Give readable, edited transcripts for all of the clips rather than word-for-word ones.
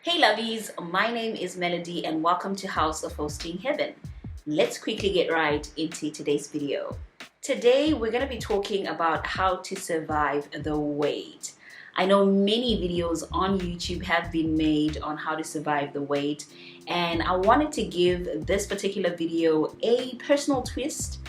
Hey lovies, my name is Melody and welcome to House of Hosting Heaven. Let's quickly get right into today's video. Today we're going to be talking about how to survive the wait. I know many videos on YouTube have been made on how to survive the wait, and I wanted to give this particular video a personal twist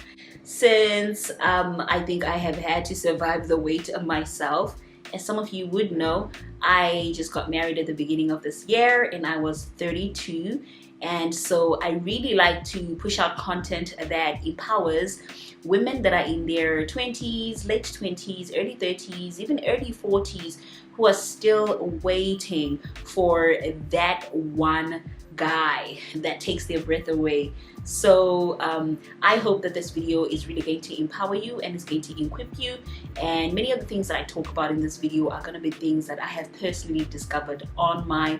since I think I have had to survive the wait myself. As some of you would know, I just got married at the beginning of this year and I was 32, and so I really like to push out content that empowers women that are in their 20s, late 20s, early 30s, even early 40s who are still waiting for that one guy that takes their breath away. So I hope that this video is really going to empower you and is going to equip you, and many of the things that I talk about in this video are going to be things that I have personally discovered on my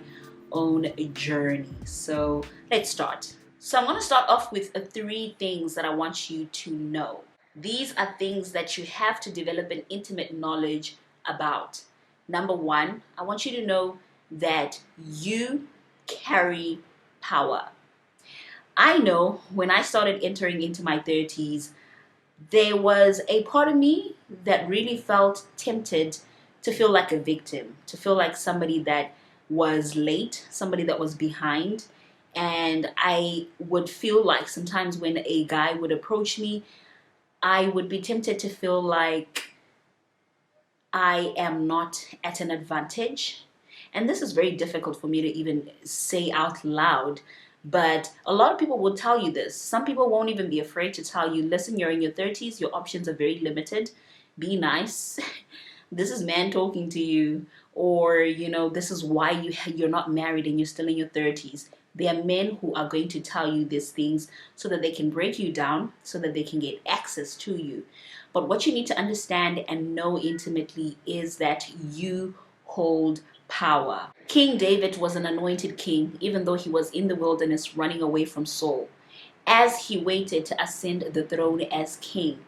own journey. So let's start. So I'm going to start off with three things that I want you to know. These are things that you have to develop an intimate knowledge about. Number one, I want you to know that you carry power. I know when I started entering into my 30s, there was a part of me that really felt tempted to feel like a victim, to feel like somebody that was late, somebody that was behind. And I would feel like sometimes when a guy would approach me, I would be tempted to feel like I am not at an advantage. And this is very difficult for me to even say out loud. But a lot of people will tell you this. Some people won't even be afraid to tell you, listen, you're in your 30s, your options are very limited. Be nice. This is man talking to you. Or, this is why you're not married and you're still in your 30s. There are men who are going to tell you these things so that they can break you down, so that they can get access to you. But what you need to understand and know intimately is that you hold power. King David was an anointed king, even though he was in the wilderness running away from Saul. As he waited to ascend the throne as king,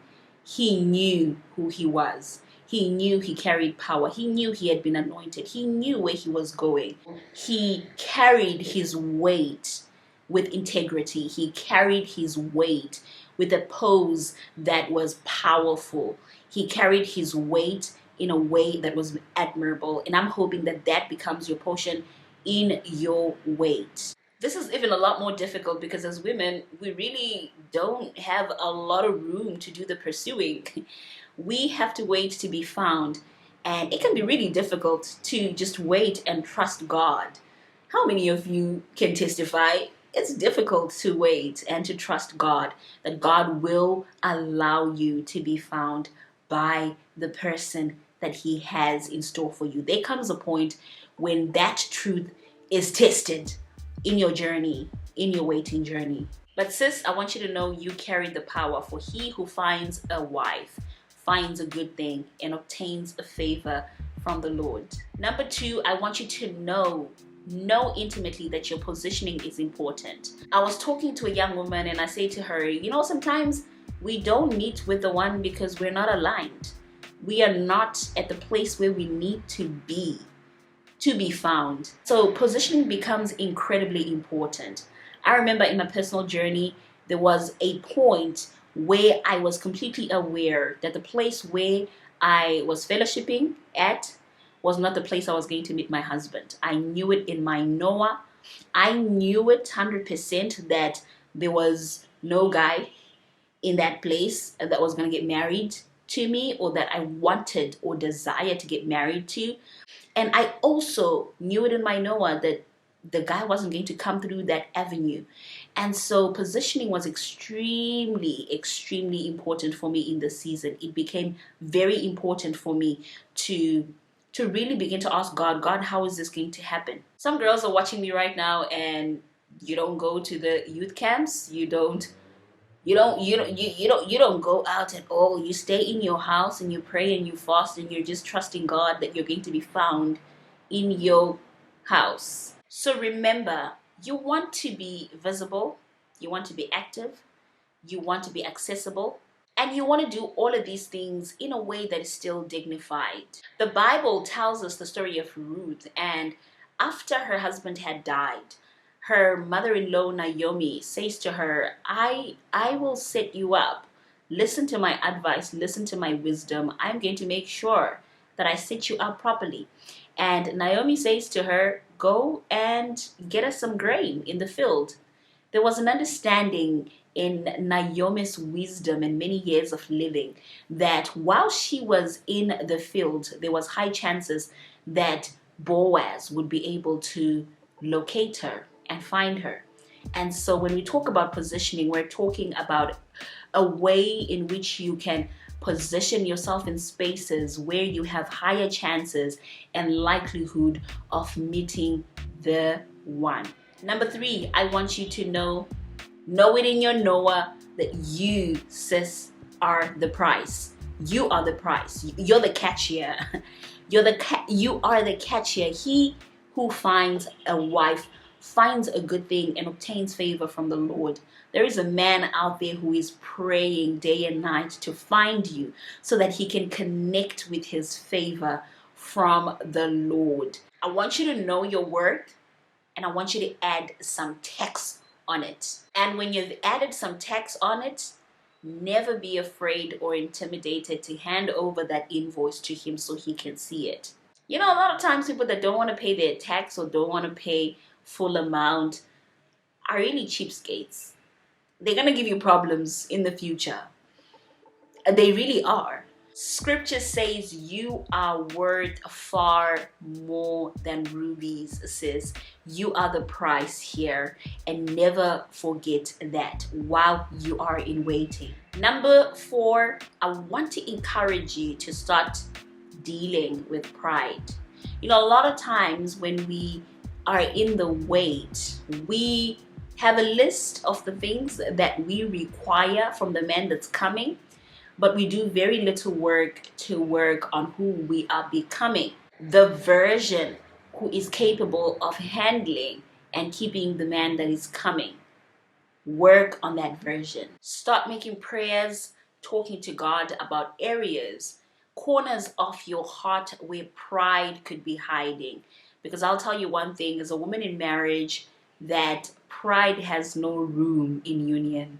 he knew who he was. He knew he carried power. He knew he had been anointed. He knew where he was going. He carried his weight with integrity. He carried his weight with a pose that was powerful. He carried his weight in a way that was admirable, and I'm hoping that that becomes your portion in your weight. This is even a lot more difficult because as women, we really don't have a lot of room to do the pursuing. We have to wait to be found, and it can be really difficult to just wait and trust God. How many of you can testify? It's difficult to wait and to trust God, that God will allow you to be found by the person that He has in store for you. There comes a point when that truth is tested in your journey, in your waiting journey. But sis, I want you to know you carry the power, for he who finds a wife finds a good thing and obtains a favor from the Lord. Number two, I want you to know intimately that your positioning is important. I was talking to a young woman and I say to her, sometimes we don't meet with the one because we're not aligned. We are not at the place where we need to be found. So positioning becomes incredibly important. I remember in my personal journey, there was a point where I was completely aware that the place where I was fellowshipping at was not the place I was going to meet my husband. I knew it in my Noah. I knew it 100% that there was no guy in that place that was going to get married to me, or that I wanted or desired to get married to. And I also knew it in my Noah that the guy wasn't going to come through that avenue. And so positioning was extremely, extremely important for me in this season. It became very important for me to really begin to ask God, how is this going to happen? Some girls are watching me right now and you don't go to the youth camps. You don't go out at all. You stay in your house and you pray and you fast and you're just trusting God that you're going to be found in your house. So remember, you want to be visible, you want to be active, you want to be accessible, and you want to do all of these things in a way that is still dignified. The Bible tells us the story of Ruth, and After her husband had died, her mother-in-law Naomi says to her, I will set you up. Listen to my advice, listen to my wisdom. I'm going to make sure that I set you up properly. And Naomi says to her, go and get us some grain in the field. There was an understanding in Naomi's wisdom and many years of living that while she was in the field, there was high chances that Boaz would be able to locate her and find her. And so when we talk about positioning, we're talking about a way in which you can position yourself in spaces where you have higher chances and likelihood of meeting the one. Number 3, I want you to know it in your Noah that you, sis, are the prize. You are the prize. You're the catch here. You are the catch here. He who finds a wife finds a good thing and obtains favor from the Lord. There is a man out there who is praying day and night to find you so that he can connect with his favor from the Lord. I want you to know your worth, and I want you to add some text on it. And when you've added some text on it, never be afraid or intimidated to hand over that invoice to him so he can see it. You know, a lot of times people that don't want to pay their tax or don't want to pay full amount are really cheapskates. They're going to give you problems in the future. They really are. Scripture says you are worth far more than rubies, sis. You are the price here, and never forget that while you are in waiting. Number 4, I want to encourage you to start dealing with pride. You know, a lot of times when we are in the wait, we have a list of the things that we require from the man that's coming, but we do very little work to work on who we are becoming, the version who is capable of handling and keeping the man that is coming. Work on that version. Start making prayers, talking to God about areas, corners of your heart where pride could be hiding. Because I'll tell you one thing, as a woman in marriage, that pride has no room in union.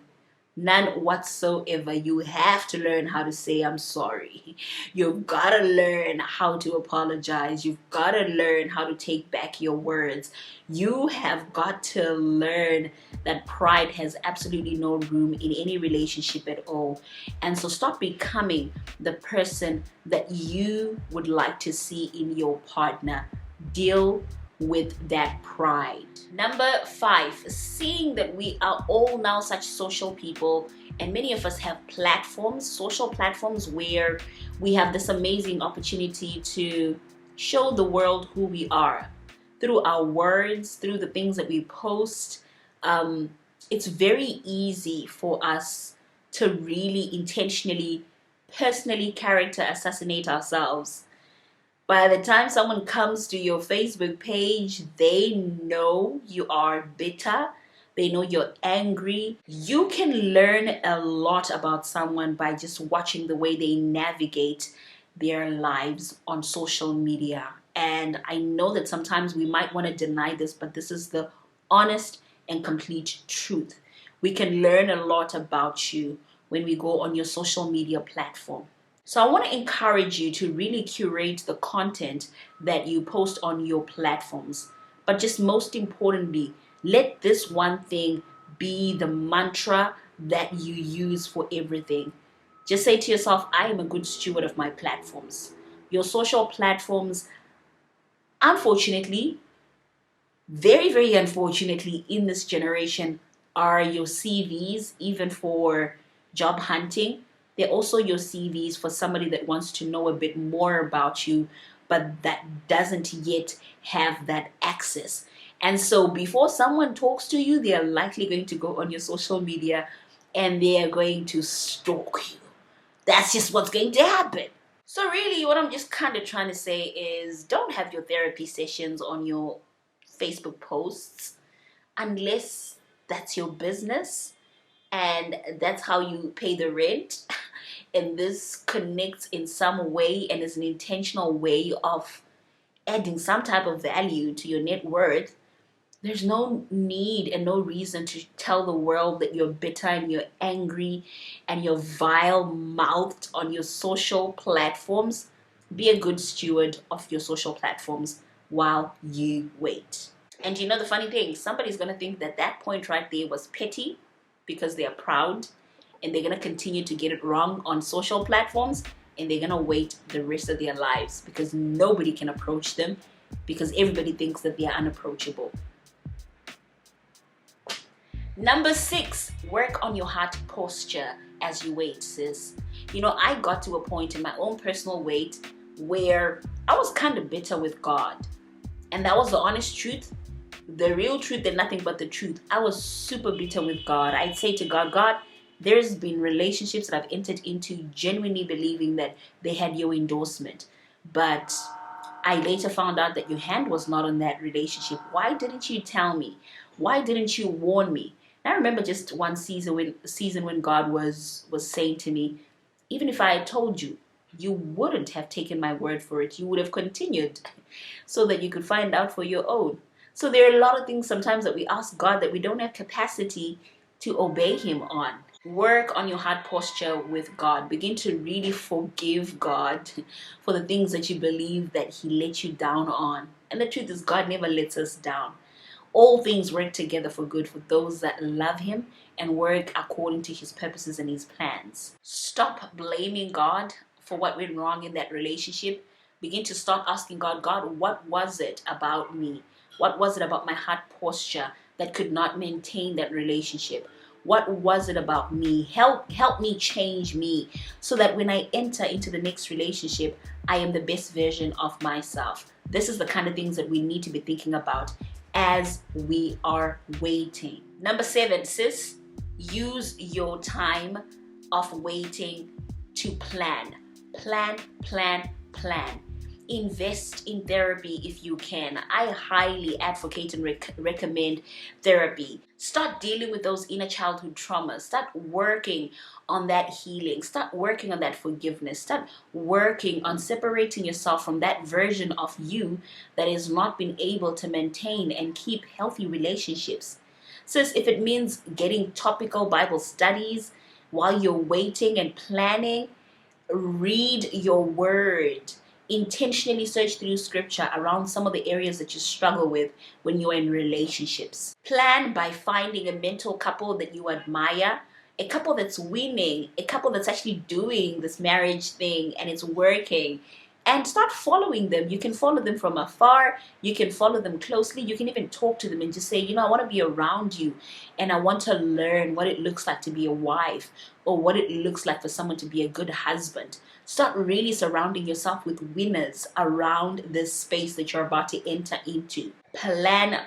None whatsoever. You have to learn how to say I'm sorry. You've got to learn how to apologize. You've got to learn how to take back your words. You have got to learn that pride has absolutely no room in any relationship at all. And so stop becoming the person that you would like to see in your partner. Deal with that pride. Number 5, seeing that we are all now such social people, and many of us have platforms, social platforms, where we have this amazing opportunity to show the world who we are through our words, through the things that we post. It's very easy for us to really intentionally, personally character assassinate ourselves. By the time someone comes to your Facebook page, they know you are bitter. They know you're angry. You can learn a lot about someone by just watching the way they navigate their lives on social media. And I know that sometimes we might want to deny this, but this is the honest and complete truth. We can learn a lot about you when we go on your social media platform. So I want to encourage you to really curate the content that you post on your platforms. But just most importantly, let this one thing be the mantra that you use for everything. Just say to yourself, I am a good steward of my platforms. Your social platforms, unfortunately, very, very unfortunately, in this generation, are your CVs, even for job hunting. They're also your CVs for somebody that wants to know a bit more about you, but that doesn't yet have that access. And so before someone talks to you, they are likely going to go on your social media and they are going to stalk you. That's just what's going to happen. So really, what I'm just kind of trying to say is don't have your therapy sessions on your Facebook posts unless that's your business and that's how you pay the rent. And this connects in some way and is an intentional way of adding some type of value to your net worth, there's no need and no reason to tell the world that you're bitter and you're angry and you're vile-mouthed on your social platforms. Be a good steward of your social platforms while you wait. And you know the funny thing, somebody's going to think that that point right there was petty because they are proud, and they're going to continue to get it wrong on social platforms, and they're going to wait the rest of their lives because nobody can approach them because everybody thinks that they are unapproachable. Number 6, work on your heart posture as you wait, sis. You know, I got to a point in my own personal wait where I was kind of bitter with God. And that was the honest truth, the real truth, and nothing but the truth. I was super bitter with God. I'd say to God, God, there's been relationships that I've entered into genuinely believing that they had your endorsement. But I later found out that your hand was not on that relationship. Why didn't you tell me? Why didn't you warn me? And I remember just one season when God was saying to me, even if I had told you, you wouldn't have taken my word for it. You would have continued so that you could find out for your own. So there are a lot of things sometimes that we ask God that we don't have capacity to obey Him on. Work on your heart posture with God. Begin to really forgive God for the things that you believe that He let you down on. And the truth is, God never lets us down. All things work together for good for those that love Him and work according to His purposes and His plans. Stop blaming God for what went wrong in that relationship. Begin to start asking God, God, what was it about me? What was it about my heart posture that could not maintain that relationship? What was it about me? Help me change me so that when I enter into the next relationship, I am the best version of myself. This is the kind of things that we need to be thinking about as we are waiting. Number 7, sis, use your time of waiting to plan. Plan. Invest in therapy if you can. I highly advocate and recommend therapy. Start dealing with those inner childhood traumas. Start working on that healing. Start working on that forgiveness. Start working on separating yourself from that version of you that has not been able to maintain and keep healthy relationships. Sis, if it means getting topical Bible studies while you're waiting and planning, read your word. Intentionally search through scripture around some of the areas that you struggle with when you're in relationships. Plan by finding a mental couple that you admire, a couple that's winning, a couple that's actually doing this marriage thing and it's working. And start following them. You can follow them from afar. You can follow them closely. You can even talk to them and just say, you know, I want to be around you. And I want to learn what it looks like to be a wife or what it looks like for someone to be a good husband. Start really surrounding yourself with winners around this space that you're about to enter into. Plan.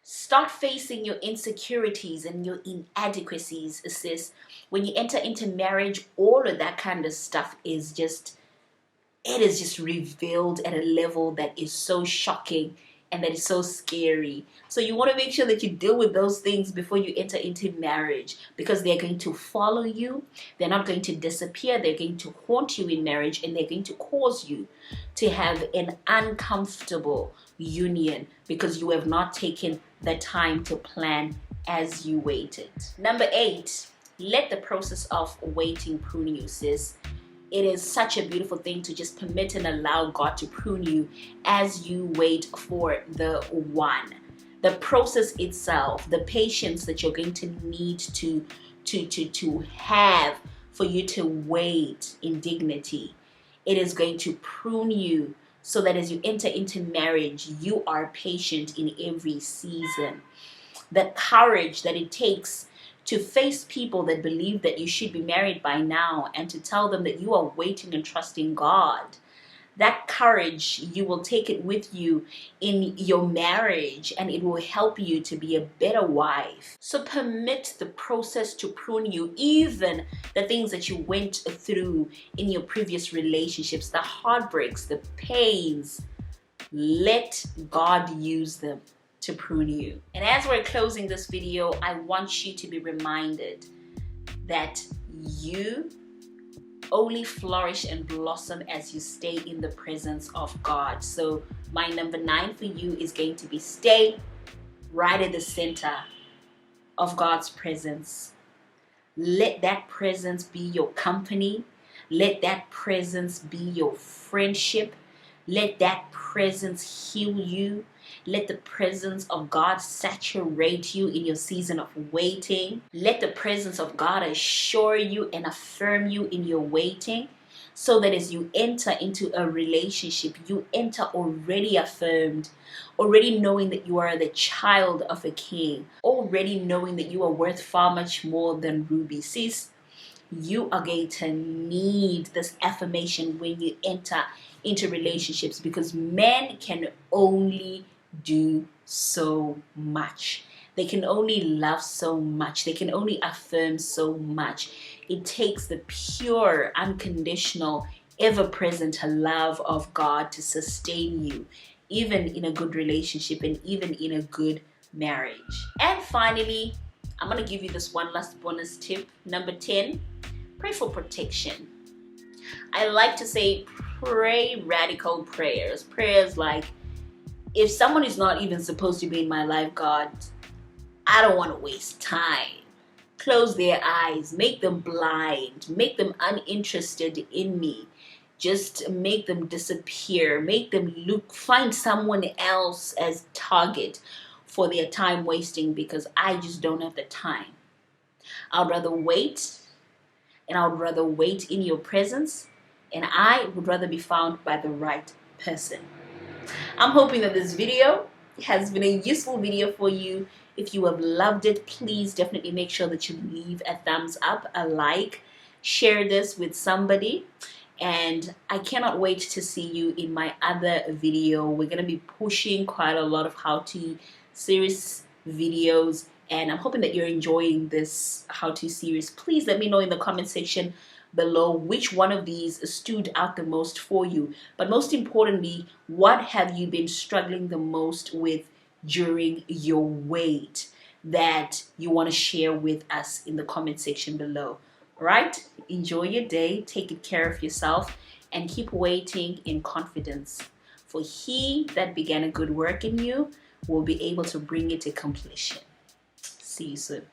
Start facing your insecurities and your inadequacies, sis. When you enter into marriage, all of that kind of stuff is just revealed at a level that is so shocking and that is so scary. So you want to make sure that you deal with those things before you enter into marriage, because they're going to follow you. They're not going to disappear. They're going to haunt you in marriage, and they're going to cause you to have an uncomfortable union because you have not taken the time to plan as you waited. Number 8, let the process of waiting prune you, sis. It is such a beautiful thing to just permit and allow God to prune you as you wait for the one. The process itself, the patience that you're going to need to have for you to wait in dignity. It is going to prune you so that as you enter into marriage, you are patient in every season. The courage that it takes to face people that believe that you should be married by now and to tell them that you are waiting and trusting God. That courage, you will take it with you in your marriage, and it will help you to be a better wife. So permit the process to prune you, even the things that you went through in your previous relationships, the heartbreaks, the pains. Let God use them to prune you. And as we're closing this video, I want you to be reminded that you only flourish and blossom as you stay in the presence of God. So my number 9 for you is going to be stay right at the center of God's presence. Let that presence be your company. Let that presence be your friendship. Let that presence heal you. Let the presence of God saturate you in your season of waiting. Let the presence of God assure you and affirm you in your waiting, so that as you enter into a relationship, you enter already affirmed, already knowing that you are the child of a king, already knowing that you are worth far much more than ruby. Sis, you are going to need this affirmation when you enter into relationships, because men can only do so much. They can only love so much. They can only affirm so much. It takes the pure, unconditional, ever-present love of God to sustain you, even in a good relationship and even in a good marriage. And finally, I'm going to give you this one last bonus tip. Number 10, pray for protection. I like to say pray radical prayers. Prayers like, if someone is not even supposed to be in my life, God, I don't want to waste time. Close their eyes, make them blind, make them uninterested in me. Just make them disappear, make them find someone else as target for their time wasting, because I just don't have the time. I'd rather wait, and I would rather wait in your presence, and I would rather be found by the right person. I'm hoping that this video has been a useful video for you. If you have loved it, please definitely make sure that you leave a thumbs up, a like, share this with somebody, and I cannot wait to see you in my other video. We're going to be pushing quite a lot of how-to series videos, and I'm hoping that you're enjoying this how-to series. Please let me know in the comment section below which one of these stood out the most for you. But most importantly, what have you been struggling the most with during your wait that you want to share with us in the comment section below? All right? Enjoy your day, take care of yourself, and keep waiting in confidence. For he that began a good work in you will be able to bring it to completion. See you soon.